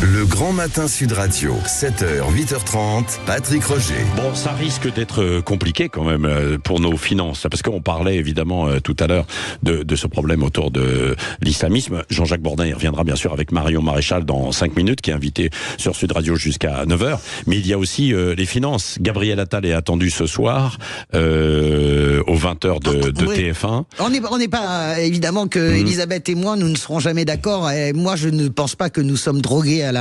Le Grand Matin Sud Radio, 7h, 8h30, Patrick Roger. Bon, ça risque d'être compliqué quand même pour nos finances, parce qu'on parlait évidemment tout à l'heure de ce problème autour de l'islamisme. Jean-Jacques Bourdin y reviendra bien sûr avec Marion Maréchal dans 5 minutes, qui est invité sur Sud Radio jusqu'à 9h. Mais il y a aussi les finances. Gabriel Attal est attendu ce soir aux 20h de TF1. On n'est pas, évidemment que Elisabeth et moi, nous ne serons jamais d'accord. Et moi, je ne pense pas que nous sommes drogués à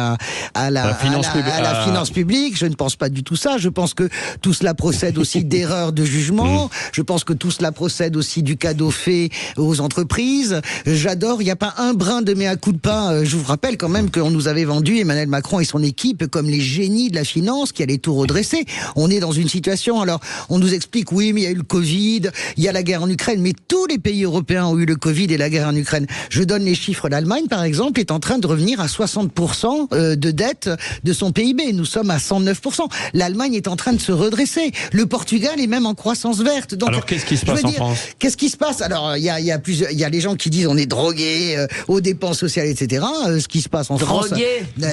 la finance publique. Je ne pense pas du tout ça. Je pense que tout cela procède aussi d'erreurs de jugement. Je pense que tout cela procède aussi du cadeau fait aux entreprises. J'adore, il n'y a pas un brin de mea culpa. Je vous rappelle quand même qu'on nous avait vendu Emmanuel Macron et son équipe comme les génies de la finance qui allaient tout redresser. On est dans une situation, alors on nous explique, oui, mais il y a eu le Covid, il y a la guerre en Ukraine, mais tous les pays européens ont eu le Covid et la guerre en Ukraine. Je donne les chiffres. L'Allemagne, par exemple, est en train de revenir à 60% de dette de son PIB. Nous sommes à 109%. L'Allemagne est en train de se redresser. Le Portugal est même en croissance verte. Donc, alors, qu'est-ce qui se passe en France ? Qu'est-ce qui se passe ? Alors, il y a les gens qui disent on est drogué aux dépenses sociales, etc. Ce qui se passe en France...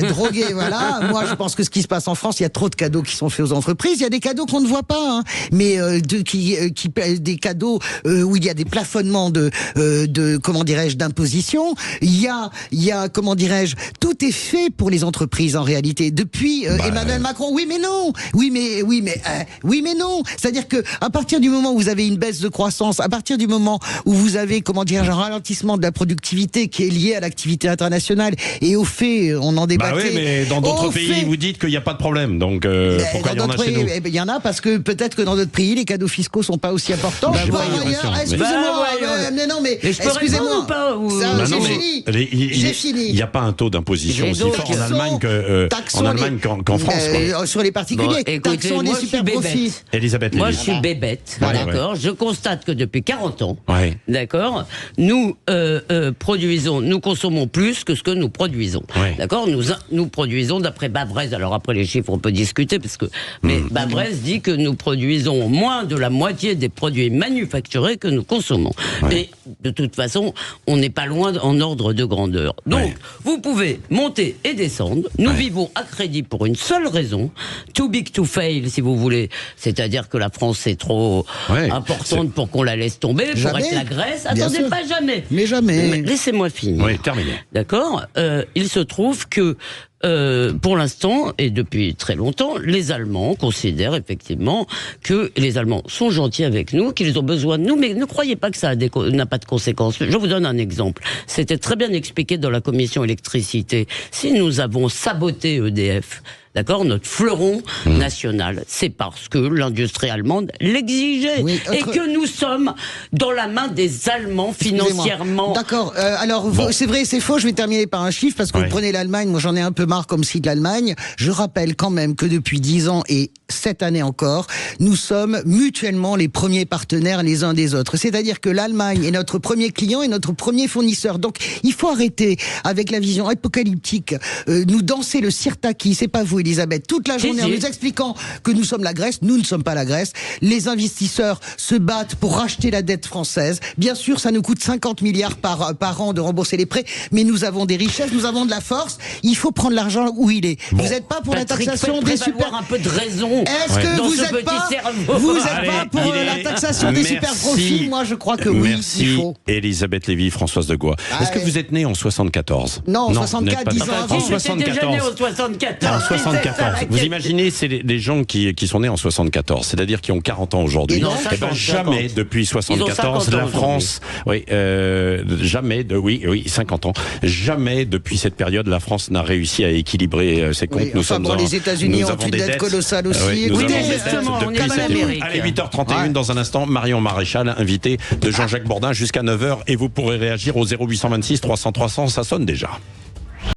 Drogué, voilà. Moi, je pense que ce qui se passe en France, il y a trop de cadeaux qui sont faits aux entreprises. Il y a des cadeaux qu'on ne voit pas, hein, mais des cadeaux où il y a des plafonnements de comment dirais-je, d'imposition. Il y a comment dirais-je, tout est fait pour les entreprises en réalité. Depuis Emmanuel Macron, oui mais non, oui mais non. C'est-à-dire que à partir du moment où vous avez une baisse de croissance, à partir du moment où vous avez comment dire un ralentissement de la productivité qui est lié à l'activité internationale et au fait, on en débattait. Oui, mais dans d'autres pays, vous dites qu'il n'y a pas de problème. Donc pourquoi il y en a chez nous ? Il y en a parce que peut-être que dans d'autres pays, les cadeaux fiscaux sont pas aussi importants. Excusez-moi. Excusez-moi. J'ai fini. Il n'y a pas un taux d'imposition aussi fort en Allemagne qu'en France. Sur les particuliers, taxons les super profits. Elisabeth Moi, je suis bébête, d'accord. Je constate que depuis 40 ans, d'accord, nous produisons, nous consommons plus que ce que nous produisons, d'accord. Nous produisons d'après Babrez. Alors après les chiffres, on peut discuter mais Babrez dit que nous produisons moins de la moitié des produits manufacturés que nous consommons. Et de toute façon, on n'est pas loin en ordre de grandeur. Donc, vous pouvez monter et descendre. Nous vivons à crédit pour une seule raison, too big to fail, si vous voulez. C'est-à-dire que la France est trop importante pour qu'on la laisse tomber, pour être la Grèce. Attendez, pas jamais. Mais jamais. Laissez-moi finir. Oui, terminé. D'accord. Il se trouve que pour l'instant, et depuis très longtemps, les Allemands considèrent effectivement que les Allemands sont gentils avec nous, qu'ils ont besoin de nous, mais ne croyez pas que ça n'a pas de conséquences. Je vous donne un exemple. C'était très bien expliqué dans la commission électricité. Si nous avons saboté EDF, d'accord, notre fleuron national, c'est parce que l'industrie allemande l'exigeait et que nous sommes dans la main des Allemands financièrement. D'accord. Alors, c'est vrai, c'est faux. Je vais terminer par un chiffre parce que vous prenez l'Allemagne. Moi, j'en ai un peu marre comme si de l'Allemagne. Je rappelle quand même que depuis 10 ans et cette année encore, nous sommes mutuellement les premiers partenaires les uns des autres. C'est-à-dire que l'Allemagne est notre premier client et notre premier fournisseur. Donc, il faut arrêter avec la vision apocalyptique. Nous danser le sirtaki, c'est pas vous, Elisabeth, toute la journée en nous expliquant que nous sommes la Grèce. Nous ne sommes pas la Grèce. Les investisseurs se battent pour racheter la dette française. Bien sûr, ça nous coûte 50 milliards par an de rembourser les prêts, mais nous avons des richesses, nous avons de la force. Il faut prendre l'argent où il est. Vous n'êtes pas pour Patrick, la taxation des super... un peu de raison. Est-ce que vous n'êtes pas pour la taxation des super profits? Moi, je crois que oui. Merci, il faut. Elisabeth Lévy, Françoise de Gois. Est-ce que vous êtes née en 74? Non, 64, 10 ans avant. En 74. En 74. En 74. Vous imaginez, c'est les gens qui sont nés en 74, c'est-à-dire qui ont 40 ans aujourd'hui. Eh ben, jamais depuis 74, la France, jamais, 50 ans, jamais depuis cette période, la France n'a réussi à équilibrer ses comptes. Les États-Unis ont une dette colossale aussi. Justement, on est comme l'Amérique. Allez, 8h31, dans un instant, Marion Maréchal, invité de Jean-Jacques Bourdin jusqu'à 9h, et vous pourrez réagir au 0826 300 300, ça sonne déjà.